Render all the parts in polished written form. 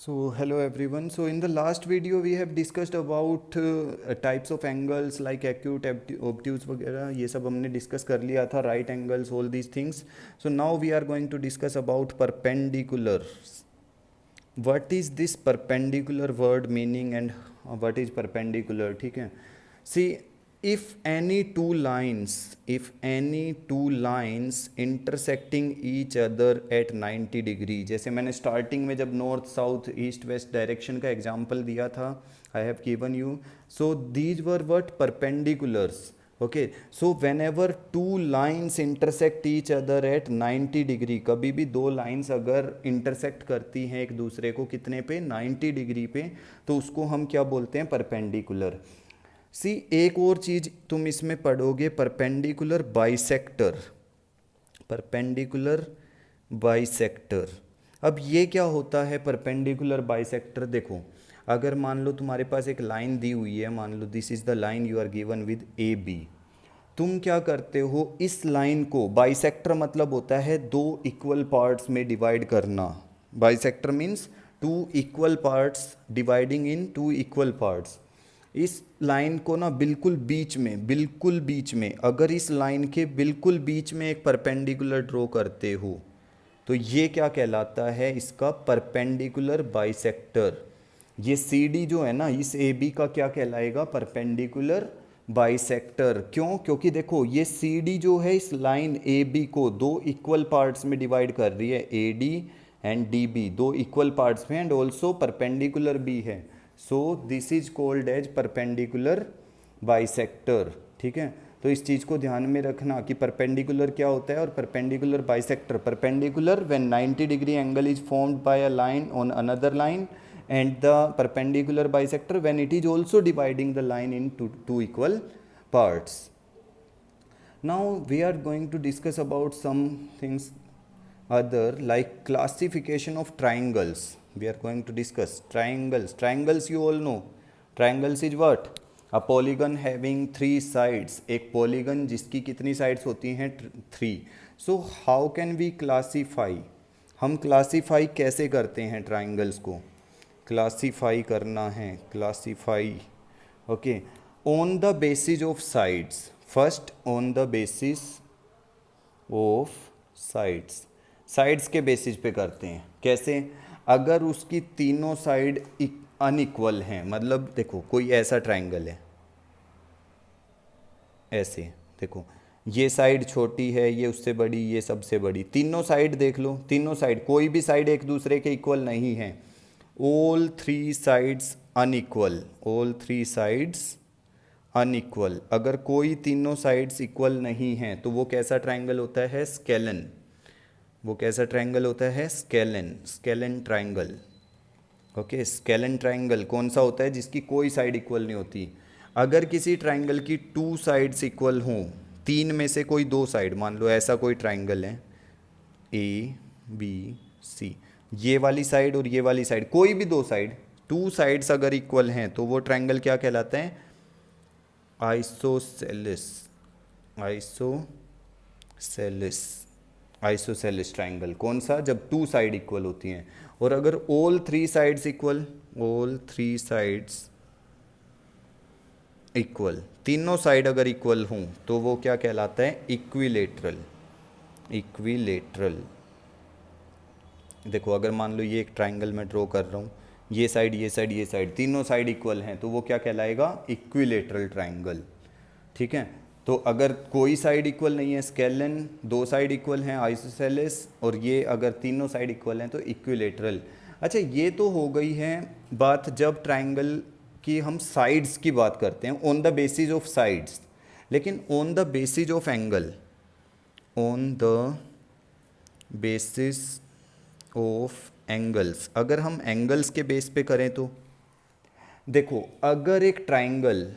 So hello everyone. So in the last video we have discussed about types of angles like acute, obtuse वगैरह ये सब हमने discuss कर लिया था, right angles, all these things. So now we are going to discuss about perpendicular. What is this perpendicular word meaning and what is perpendicular? ठीक है. See, if any two lines intersecting each other at 90 degree, जैसे मैंने starting में जब north south east west direction का example दिया था, I have given you, so these were what perpendiculars. Okay, so when ever two lines intersect each other at 90 degree, कभी भी दो लाइन्स अगर इंटरसेक्ट करती हैं एक दूसरे को कितने पे, 90 डिग्री पे, तो उसको हम क्या बोलते हैं, परपेंडिकुलर. सी, एक और चीज तुम इसमें पढ़ोगे, परपेंडिकुलर बाइसेक्टर. Perpendicular bisector. अब ये क्या होता है परपेंडिकुलर बाइसेक्टर? देखो, अगर मान लो तुम्हारे पास एक लाइन दी हुई है, मान लो this is the line you are given with A B. तुम क्या करते हो, इस लाइन को, बाइसेक्टर मतलब होता है दो इक्वल पार्ट्स में डिवाइड करना. Bisector means two equal parts dividing in two equal parts. इस लाइन को ना बिल्कुल बीच में अगर इस लाइन के बिल्कुल बीच में एक परपेंडिकुलर ड्रॉ करते हो तो ये क्या कहलाता है, इसका परपेंडिकुलर बाइसेक्टर. ये सी डी जो है ना, इस ए बी का क्या कहलाएगा, परपेंडिकुलर बाइसेक्टर. क्यों? क्योंकि देखो ये सी डी जो है इस लाइन ए बी को दो इक्वल पार्ट्स में डिवाइड कर रही है, A D and D B दो इक्वल पार्ट्स में, एंड ऑल्सो परपेंडिकुलर भी है. So this is called as perpendicular bisector. ठीक है, तो इस चीज़ को ध्यान में रखना कि परपेंडिकुलर क्या होता है और perpendicular bisector. Perpendicular when 90 degree angle is formed by a line on another line, and the perpendicular bisector when it is also dividing the line into two equal parts. Now we are going to discuss about some things other like classification of triangles. We are going to discuss triangles you all know. Triangles is what? A polygon having three sides. एक polygon जिसकी कितनी sides होती हैं, 3. So how can we classify? हम classify कैसे करते हैं triangles को? क्लासीफाई करना है, classify. Okay, on the basis of sides. First on the basis of sides. Sides के बेसिस पे करते हैं. कैसे? अगर उसकी तीनों साइड अनइक्वल हैं, मतलब देखो कोई ऐसा ट्राइंगल है, ऐसे देखो ये साइड छोटी है, ये उससे बड़ी, ये सबसे बड़ी, तीनों साइड देख लो, तीनों साइड, कोई भी साइड एक दूसरे के इक्वल नहीं है. all three sides unequal, all three sides unequal. अगर कोई तीनों साइड्स इक्वल नहीं हैं तो वो कैसा ट्राइंगल होता है, स्केलन. वो कैसा ट्राइंगल होता है, scalene, scalene triangle. Okay, scalene triangle कौन सा होता है, जिसकी कोई साइड इक्वल नहीं होती. अगर किसी ट्राइंगल की टू साइड्स इक्वल हों, तीन में से कोई दो साइड, मान लो ऐसा कोई ट्राइंगल है ए बी सी, ये वाली साइड और ये वाली साइड, कोई भी दो साइड, टू साइड्स अगर इक्वल हैं तो वो ट्राइंगल क्या कहलाता है, आइसोसेलिस. Isosceles, isosceles triangle. कौन सा? जब टू साइड इक्वल होती हैं. और अगर all three sides equal, all three sides equal, तीनों साइड अगर इक्वल हों तो वो क्या कहलाता है, इक्विलेटरल. इक्विलेटरल. देखो अगर मान लो ये एक ट्राइंगल मैं ड्रॉ कर रहा हूँ, ये साइड ये साइड ये साइड, तीनों साइड इक्वल हैं तो वो क्या कहलाएगा, इक्विलेटरल ट्राइंगल. ठीक है, तो अगर कोई साइड इक्वल नहीं है, स्केलन, दो साइड इक्वल हैं, आइसोसेलेस, और ये अगर तीनों साइड इक्वल हैं तो इक्विलेटरल. अच्छा, ये तो हो गई है बात जब ट्राइंगल की हम साइड्स की बात करते हैं, on the basis of sides. लेकिन on the basis of angle, on the basis of angles, अगर हम एंगल्स के बेस पे करें तो देखो, अगर एक triangle,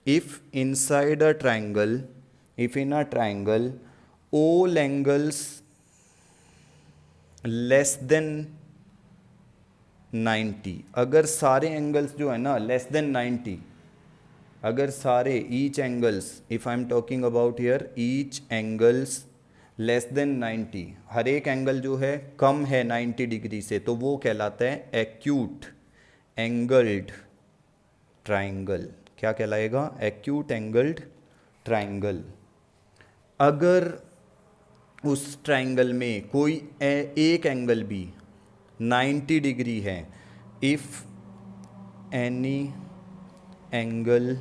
if inside a triangle, if in a triangle all angles less than 90, अगर सारे एंगल्स जो है ना लेस देन 90, अगर सारे each angles, if I am talking about hear each angles less than 90, हर एक एंगल जो है कम है 90 डिग्री से, तो वो कहलाता है एक्यूट एंगल्ड ट्राइंगल। क्या कहलाएगा? Acute angled triangle. अगर उस ट्राइंगल में कोई एक एंगल भी 90 डिग्री है, if any angle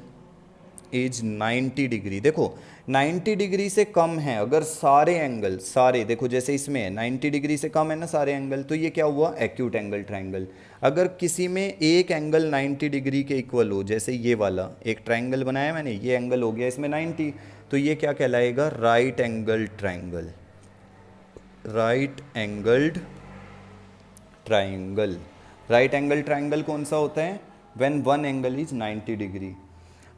is 90 degree, देखो 90 डिग्री से कम है अगर सारे एंगल, सारे देखो जैसे इसमें 90 डिग्री से कम है ना सारे एंगल, तो ये क्या हुआ? Acute angle triangle. अगर किसी में एक एंगल 90 डिग्री के इक्वल हो, जैसे ये वाला एक ट्राइंगल बनाया मैंने, ये एंगल हो गया इसमें 90, तो ये क्या कहलाएगा? Right angle triangle. Right angled triangle. Right angle triangle कौन सा होता है? When one angle is 90 degree.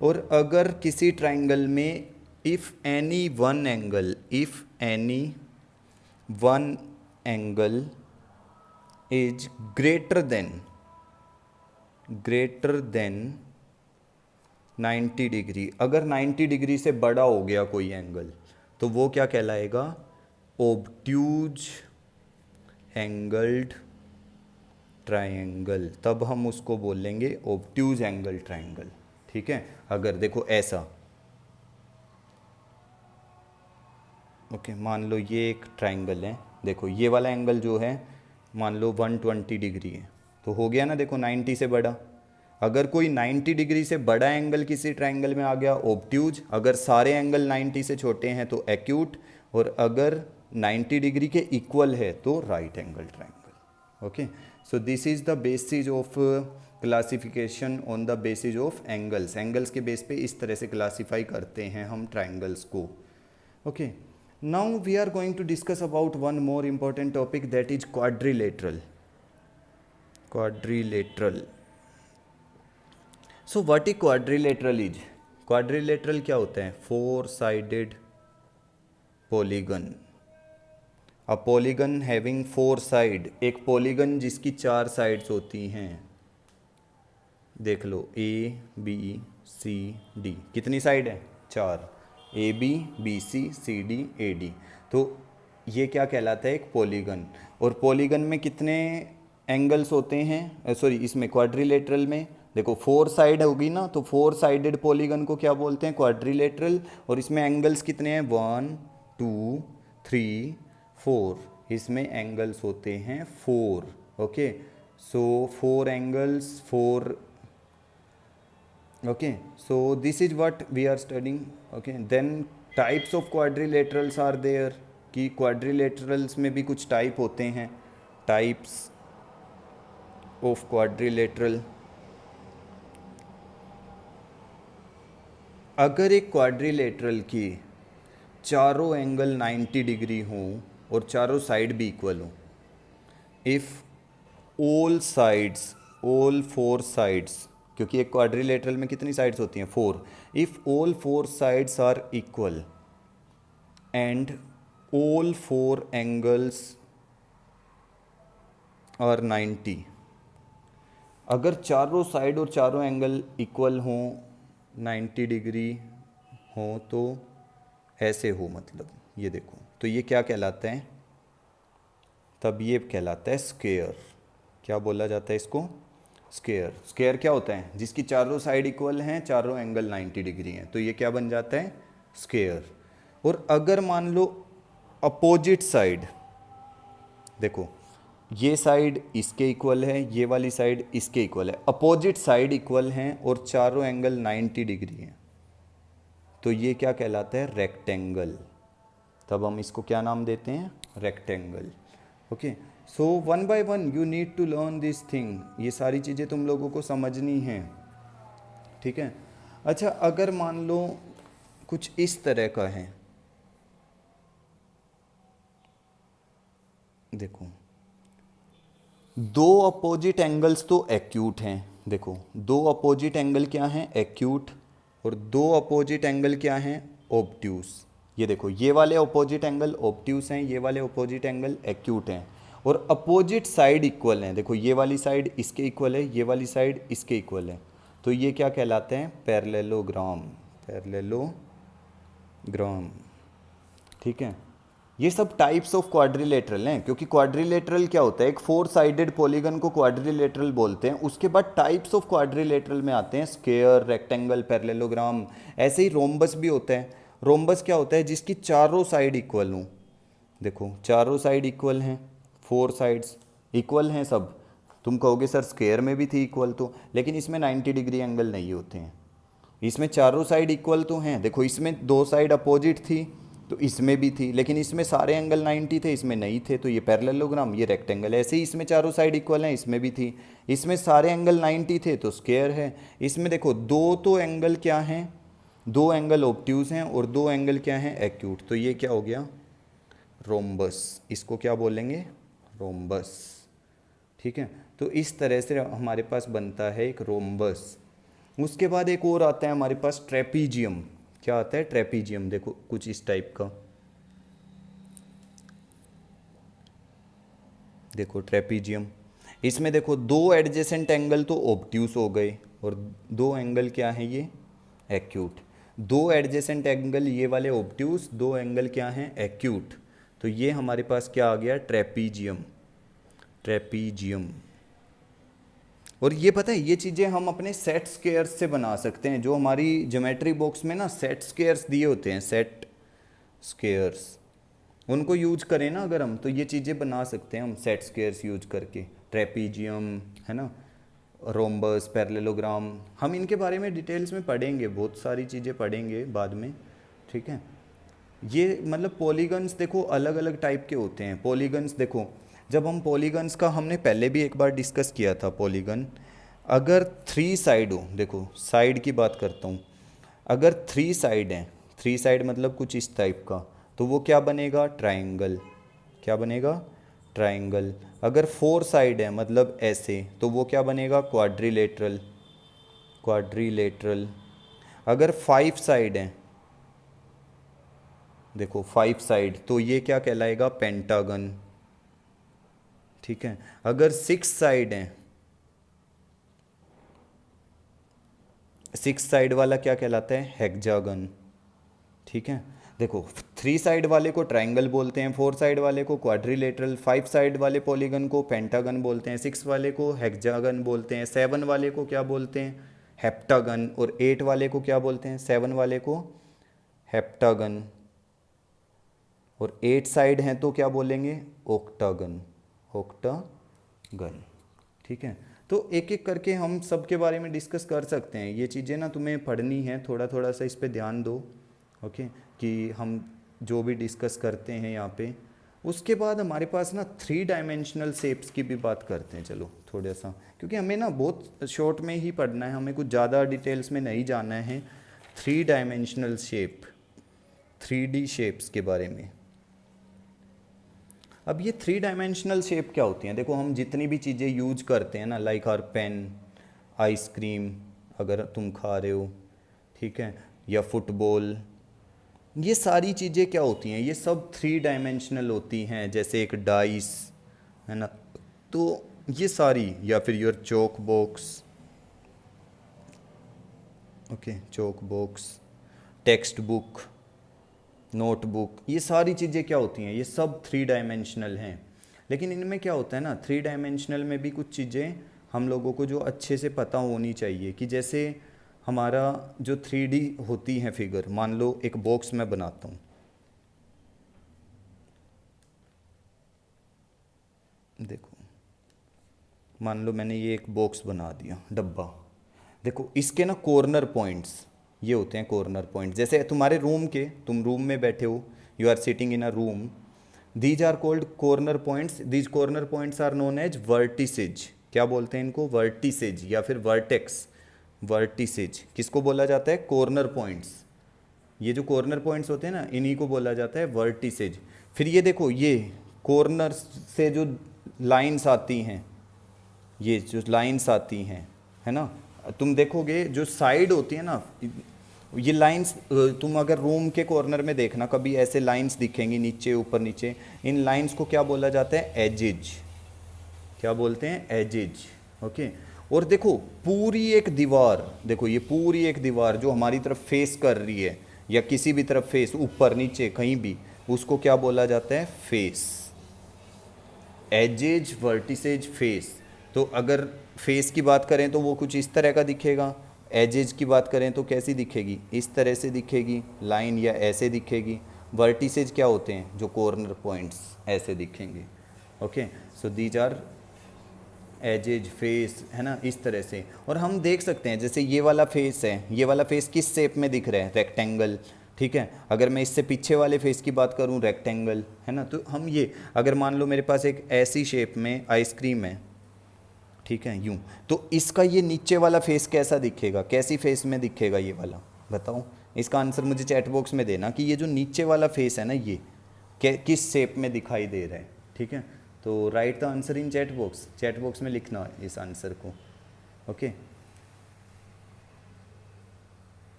और अगर किसी ट्राइंगल में if any one angle, if any one angle is greater than 90 degree, अगर 90 डिग्री से बड़ा हो गया कोई एंगल, तो वो क्या कहलाएगा? ओब्ट्यूज एंगल्ड ट्राइंगल। तब हम उसको बोलेंगे ओब्ट्यूज एंगल ट्राइंगल। ठीक है? अगर देखो ऐसा, ओके, मान लो ये एक ट्राइंगल है, देखो ये वाला एंगल जो है मान लो 120 डिग्री है, तो हो गया ना, देखो 90 से बड़ा। अगर कोई 90 डिग्री से बड़ा एंगल किसी ट्राइंगल में आ गया, ओब्ट्यूज। अगर सारे एंगल 90 से छोटे हैं तो एक्यूट, और अगर 90 डिग्री के इक्वल है तो right angle triangle. Okay, so this is the basis of classification on the basis of angles. Angles के बेस पे इस तरह से क्लासीफाई करते हैं हम ट्राइंगल्स को। Okay, now we are going to discuss about one more important topic, that is quadrilateral. Quadrilateral. So what is quadrilateral is? Quadrilateral क्या होता है? Four sided polygon. A polygon having four side, एक polygon जिसकी चार sides होती हैं। देख लो ए बी सी डी, कितनी साइड है? चार। A B, B C, C D, A D. तो ये क्या कहलाता है? एक पॉलीगन। और पॉलीगन में कितने एंगल्स होते हैं? सॉरी, इसमें क्वाड्रिलेटरल में देखो फोर साइड होगी ना, तो फोर साइडेड पॉलीगन को क्या बोलते हैं? क्वाड्रिलेटरल। और इसमें एंगल्स कितने हैं? 1 2 3 4, इसमें एंगल्स होते हैं 4। Okay, so 4 angles, 4। okay, so this is what we are studying. okay, then types of quadrilaterals are there, कि quadrilaterals में भी कुछ टाइप होते हैं। types of quadrilateral, अगर एक क्वाड्रिलेटरल की चारों एंगल 90 डिग्री हों और चारों साइड भी इक्वल हों, if all sides, all four sides, क्योंकि एक क्वाड्रिलेटरल में कितनी साइड्स होती हैं? 4। If all four sides are equal and all four angles are 90, अगर चारों साइड और चारों एंगल इक्वल हों, 90 डिग्री हो, तो ऐसे हो, मतलब ये देखो, तो ये क्या कहलाता है? तब ये कहलाता है स्क्वायर। क्या बोला जाता है इसको? स्क्वायर। स्क्वायर क्या होता है? जिसकी चारों साइड इक्वल हैं, चारों एंगल 90 डिग्री हैं, तो ये क्या बन जाता है? स्क्वायर। और अगर मान लो अपोजिट साइड, देखो ये साइड इसके इक्वल है, ये वाली साइड इसके इक्वल है, अपोजिट साइड इक्वल हैं और चारों एंगल 90 डिग्री हैं, तो ये क्या कहलाता है? रेक्टेंगल। तब हम इसको क्या नाम देते हैं? Rectangle. Okay, so one by one you need to learn this thing. ये सारी चीज़ें तुम लोगों को समझनी हैं। ठीक है? अच्छा, अगर मान लो कुछ इस तरह का है, देखो दो अपोजिट एंगल्स तो एक्यूट हैं। देखो दो अपोजिट एंगल क्या हैं? एक्यूट। और दो अपोजिट एंगल क्या हैं? ऑब्ट्यूस। ये देखो, ये वाले अपोजिट एंगल ऑब्ट्यूस हैं, ये वाले अपोजिट एंगल एक्यूट हैं, और अपोजिट साइड इक्वल हैं। देखो ये वाली साइड इसके इक्वल है, ये वाली साइड इसके इक्वल है, तो ये क्या कहलाते हैं? पैरेललोग्राम। पैरेललोग्राम। ठीक है? ये सब टाइप्स ऑफ क्वाड्रिलेटरल हैं, क्योंकि क्वाड्रिलेटरल क्या होता है, एक फोर साइडेड पॉलीगन को क्वाड्रिलेटरल बोलते हैं। उसके बाद टाइप्स ऑफ क्वाड्रिलेटरल में आते हैं स्क्वायर, रेक्टेंगल, पैरेललोग्राम। ऐसे ही रोम्बस भी होता है। रोम्बस क्या होता है, जिसकी चारों साइड इक्वल हों। देखो चारों साइड इक्वल हैं, फोर साइड्स इक्वल हैं सब। तुम कहोगे सर स्क्वायर में भी थी इक्वल तो, लेकिन इसमें 90 डिग्री एंगल नहीं होते हैं। इसमें चारों साइड इक्वल तो हैं। देखो इसमें दो साइड अपोजिट थी तो इसमें भी थी, लेकिन इसमें सारे एंगल 90 थे, इसमें नहीं थे, तो ये पैरेललोग्राम, ये रेक्टेंगल। ऐसे ही इसमें चारों साइड इक्वल हैं, इसमें भी थी। इसमें सारे एंगल 90 थे तो स्क्वायर है। इसमें देखो दो तो एंगल क्या हैं, दो एंगल ऑब्ट्यूज हैं और दो एंगल क्या हैं, एक्यूट, तो ये क्या हो गया, रोम्बस। इसको क्या बोलेंगे, रोम्बस। ठीक है, तो इस तरह से हमारे पास बनता है एक रोम्बस। उसके बाद एक और आता है हमारे पास ट्रेपीजियम। क्या आता है, ट्रेपीजियम। देखो कुछ इस टाइप का, देखो ट्रेपीजियम। इसमें देखो दो एडजेसेंट एंगल तो ऑब्ट्यूस हो गए और दो एंगल क्या है, ये एक्यूट। दो एडजेसेंट एंगल ये वाले ऑब्ट्यूस, दो एंगल क्या हैं, एक्यूट। तो ये हमारे पास क्या आ गया, ट्रेपीजियम। ट्रेपीजियम। और ये पता है, ये चीज़ें हम अपने सेट स्क्वायर्स से बना सकते हैं। जो हमारी ज्योमेट्री बॉक्स में ना सेट स्क्वायर्स दिए होते हैं, सेट स्क्वायर्स, उनको यूज करें ना अगर हम, तो ये चीज़ें बना सकते हैं हम सेट स्क्वायर्स यूज करके। ट्रेपीजियम है ना, रोम्बस, पैरेललोग्राम, हम इनके बारे में डिटेल्स में पढ़ेंगे, बहुत सारी चीज़ें पढ़ेंगे बाद में। ठीक है, ये मतलब पॉलीगन्स देखो अलग अलग टाइप के होते हैं। पॉलीगन्स देखो, जब हम पॉलीगन्स का हमने पहले भी एक बार डिस्कस किया था। पॉलीगन अगर थ्री साइड हो, देखो साइड की बात करता हूँ, अगर थ्री साइड हैं, थ्री साइड मतलब कुछ इस टाइप का, तो वो क्या बनेगा, ट्राइंगल। क्या बनेगा, ट्राइंगल। अगर फोर साइड है मतलब ऐसे, तो वो क्या बनेगा, क्वाड्रिलेटरल। क्वाड्रिलेटरल। अगर फाइव साइड हैं, देखो फाइव साइड, तो ये क्या कहलाएगा, पेंटागन। ठीक है, अगर सिक्स साइड हैं, सिक्स साइड वाला क्या कहलाता है, हेक्सागन। ठीक है, देखो थ्री साइड वाले को ट्राइंगल बोलते हैं, फोर साइड वाले को क्वाड्रिलेटरल, फाइव साइड वाले पॉलीगन को पेंटागन बोलते हैं, सिक्स वाले को हेक्सागन बोलते हैं, सेवन वाले को क्या बोलते हैं, हेप्टागन, और एट वाले को क्या बोलते हैं, सेवन वाले को हेप्टागन, और एट साइड हैं तो क्या बोलेंगे, ऑक्टागन। ऑक्टागन। ठीक है, तो एक एक करके हम सब के बारे में डिस्कस कर सकते हैं। ये चीज़ें ना तुम्हें पढ़नी है, थोड़ा थोड़ा सा इस पे ध्यान दो। ओके, कि हम जो भी डिस्कस करते हैं यहाँ पे। उसके बाद हमारे पास ना थ्री डायमेंशनल शेप्स की भी बात करते हैं, चलो थोड़ा सा, क्योंकि हमें ना बहुत शॉर्ट में ही पढ़ना है, हमें कुछ ज़्यादा डिटेल्स में नहीं जाना है। Three dimensional shape, 3D shapes के बारे में। अब ये थ्री डायमेंशनल शेप क्या होती हैं, देखो हम जितनी भी चीज़ें यूज करते हैं ना, लाइक आवर पेन, आइसक्रीम अगर तुम खा रहे हो, ठीक है, या फुटबॉल, ये सारी चीज़ें क्या होती हैं, ये सब थ्री डायमेंशनल होती हैं। जैसे एक डाइस है ना, तो ये सारी, या फिर your Chowk box, okay, Chowk box, text book, notebook, ये सारी चीज़ें क्या होती हैं, ये सब थ्री डायमेंशनल हैं। लेकिन इनमें क्या होता है ना, थ्री डायमेंशनल में भी कुछ चीज़ें हम लोगों को जो अच्छे से पता होनी चाहिए, कि जैसे हमारा जो 3D होती हैं फिगर, मान लो एक बॉक्स मैं बनाता हूँ, देखो मान लो मैंने ये एक बॉक्स बना दिया, डब्बा। देखो इसके ना कॉर्नर पॉइंट्स, ये होते हैं कॉर्नर पॉइंट। जैसे तुम्हारे रूम के, तुम रूम में बैठे हो, you are sitting in a room, these are called corner points. These corner points are known as vertices. क्या बोलते हैं इनको, वर्टिसेज या फिर वर्टेक्स। वर्टिसेज किसको बोला जाता है, कॉर्नर पॉइंट्स। ये जो कॉर्नर पॉइंट्स होते हैं ना, इन्हीं को बोला जाता है वर्टिसेज। फिर ये देखो, ये कॉर्नर से जो लाइंस आती हैं, ये जो लाइंस आती हैं, है ना, तुम देखोगे जो साइड होती है ना, ये लाइंस, तुम अगर रूम के कॉर्नर में देखना कभी, ऐसे लाइंस दिखेंगी नीचे ऊपर नीचे, इन लाइंस को क्या बोला जाता है, एजेज। क्या बोलते हैं, एजेज। ओके, और देखो पूरी एक दीवार, देखो ये पूरी एक दीवार जो हमारी तरफ फेस कर रही है, या किसी भी तरफ फेस, ऊपर नीचे कहीं भी, उसको क्या बोला जाता है, फेस। Edges, vertices, face. तो अगर फेस की बात करें तो वो कुछ इस तरह का दिखेगा, एजेज की बात करें तो कैसी दिखेगी, इस तरह से दिखेगी लाइन, या ऐसे दिखेगी। वर्टिसेज क्या होते हैं, जो कॉर्नर पॉइंट्स ऐसे दिखेंगे। Okay, so these are edges, face, है ना, इस तरह से। और हम देख सकते हैं जैसे ये वाला फेस है, ये वाला फेस किस शेप में दिख रहा है, रेक्टेंगल, ठीक है। अगर मैं इससे पीछे वाले फेस की बात करूं, रेक्टेंगल, है ना। तो हम ये, अगर मान लो मेरे पास एक ऐसी शेप में आइसक्रीम है, ठीक है, यूं, तो इसका ये नीचे वाला फेस कैसा दिखेगा, कैसी फेस में दिखेगा ये वाला, बताओ। इसका आंसर मुझे चैट बॉक्स में देना कि ये जो नीचे वाला फेस है ना, ये किस शेप में दिखाई दे रहा है, ठीक है। तो right the answer in chat box में लिखना है इस आंसर को। ओके,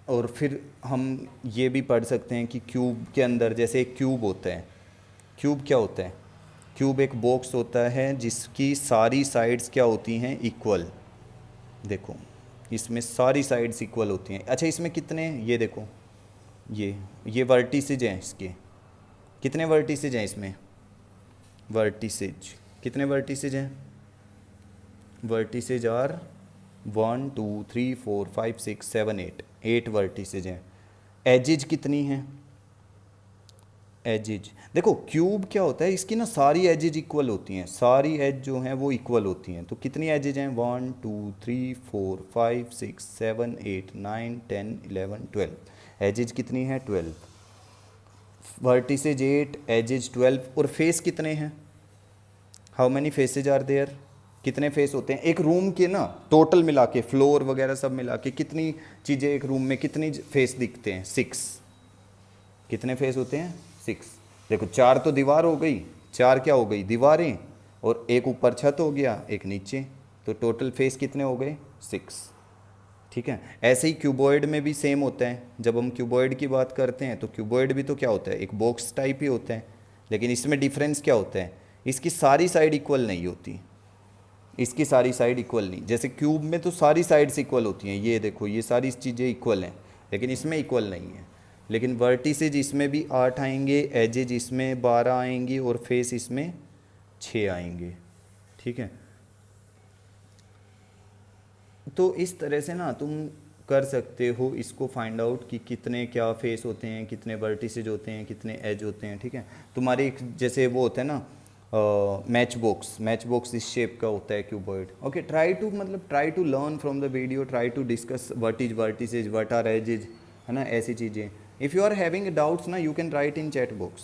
और फिर हम ये भी पढ़ सकते हैं कि क्यूब के अंदर, जैसे एक क्यूब होता है, क्यूब क्या होता है, क्यूब एक बॉक्स होता है जिसकी सारी साइड्स क्या होती हैं, इक्वल। देखो, इसमें सारी साइड्स इक्वल होती हैं। अच्छा, इसमें कितने, ये देखो, ये वर्टिसेज हैं, इसके कितने वर्टिसेज हैं इसमें, वर्टिसेज कितने वर्टिसेज हैं, वर्टिसेज आर 1 2 3 4 5 6 7 8 वर्टिसेज हैं। एजिज कितनी हैं, एजिज देखो, क्यूब क्या होता है, इसकी ना सारी एजिज इक्वल होती हैं, सारी एज जो हैं वो इक्वल होती हैं। तो कितनी एजिज हैं, 1 2 3 4 5 6 7 8 9 10 11 12। एजिज कितनी है, 12। Vertices 8, edges 12। और फेस कितने हैं, how many faces are there, कितने फेस होते हैं एक रूम के ना, टोटल मिला के, फ्लोर वगैरह सब मिला के कितनी चीज़ें एक रूम में, कितनी फेस दिखते हैं, 6। कितने फेस होते हैं, 6। देखो, 4 तो दीवार हो गई, 4 क्या हो गई, दीवारें, और एक ऊपर छत हो गया, एक नीचे, तो टोटल फेस कितने हो गए, 6, ठीक है। ऐसे ही क्यूबॉइड में भी सेम होता है। जब हम क्यूबॉइड की बात करते हैं तो क्यूबॉइड भी तो क्या होता है, एक बॉक्स टाइप ही होता है, लेकिन इसमें डिफरेंस क्या होता है, इसकी सारी साइड इक्वल नहीं होती, इसकी सारी साइड इक्वल नहीं। जैसे क्यूब में तो सारी साइड्स इक्वल होती हैं, ये देखो, ये सारी चीज़ें इक्वल हैं, लेकिन इसमें इक्वल नहीं है। लेकिन वर्टिसेज इसमें भी 8 आएंगे, एजेज इसमें 12 आएंगी, और फेस इसमें 6 आएंगे, ठीक है। तो इस तरह से ना तुम कर सकते हो इसको फाइंड आउट कि कितने क्या फेस होते हैं, कितने वर्टिसेज होते हैं, कितने एज होते हैं, ठीक है। तुम्हारी एक जैसे वो होता है ना, मैच बॉक्स इस शेप का होता है cuboid. Okay, try to learn from the video, try to discuss what is vertices, what are edges, है ना, ऐसी चीज़ें। If you are having doubts ना, you can write in chat box.